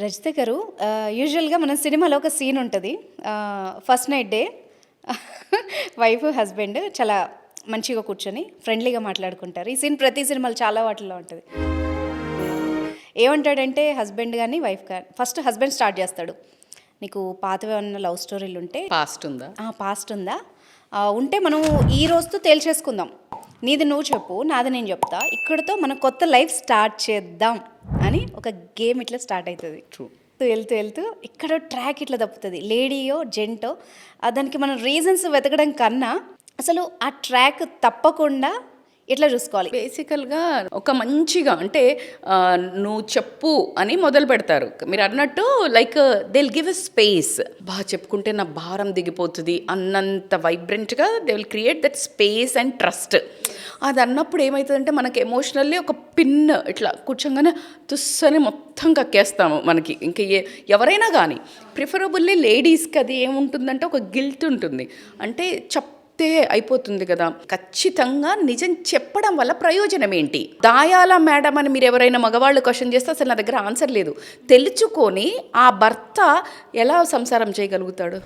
రజిత గారు, యూజువల్గా మన సినిమాలో ఒక సీన్ ఉంటుంది. First night day wife husband చాలా మంచిగా కూర్చొని ఫ్రెండ్లీగా మాట్లాడుకుంటారు. ఈ సీన్ ప్రతి సినిమాలు చాలా వాటిల్లో ఉంటుంది. ఏమంటాడంటే హస్బెండ్ కానీ వైఫ్ కానీ, ఫస్ట్ హస్బెండ్ స్టార్ట్ చేస్తాడు. నీకు పాతవి ఏమన్నా లవ్ స్టోరీలు ఉంటే పాస్ట్ ఉందా ఉంటే మనం ఈ రోజుతో తేల్చేసుకుందాం. నీది నువ్వు చెప్పు, నాది నేను చెప్తా, ఇక్కడతో మనం కొత్త లైఫ్ స్టార్ట్ చేద్దాం అని ఒక గేమ్ ఇట్లా స్టార్ట్ అవుతుంది. వెళ్తూ వెళ్తూ ఇక్కడ ట్రాక్ ఇట్లా తప్పుతుంది. లేడీయో జెంటో దానికి మనం రీజన్స్ వెతకడం కన్నా అసలు ఆ ట్రాక్ తప్పకుండా ఎట్లా చూసుకోవాలి. బేసికల్గా ఒక మంచిగా అంటే నువ్వు చెప్పు అని మొదలు పెడతారు. మీరు అన్నట్టు like they will give a space. బాగా చెప్పుకుంటే నా భారం దిగిపోతుంది అన్నంత వైబ్రెంట్గా they will create that space and trust. అది అన్నప్పుడు ఏమవుతుందంటే మనకి ఎమోషనల్లీ ఒక పిన్ ఇట్లా కూర్చోగానే తుస్సని మొత్తం కక్కేస్తాము. మనకి ఇంకా ఎవరైనా కానీ ప్రిఫరబుల్లీ లేడీస్కి అది ఏముంటుందంటే ఒక గిల్ట్ ఉంటుంది. అంటే చెప్తే అయిపోతుంది కదా, ఖచ్చితంగా నిజం చెప్పడం వల్ల ప్రయోజనం ఏంటి? దాయాల మేడం అని మీరు ఎవరైనా మగవాళ్ళు క్వశ్చన్ చేస్తే అసలు నా దగ్గర ఆన్సర్ లేదు. తెలుసుకొని ఆ భర్త ఎలా సంసారం చేయగలుగుతాడు?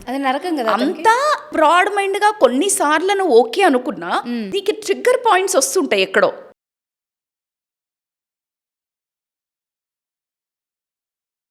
అది నరకం కదా. అంతా బ్రాడ్ మైండ్గా కొన్నిసార్లు నువ్వు ఓకే అనుకున్నా నీకు ట్రిగ్గర్ పాయింట్స్ వస్తుంటాయి ఎక్కడో.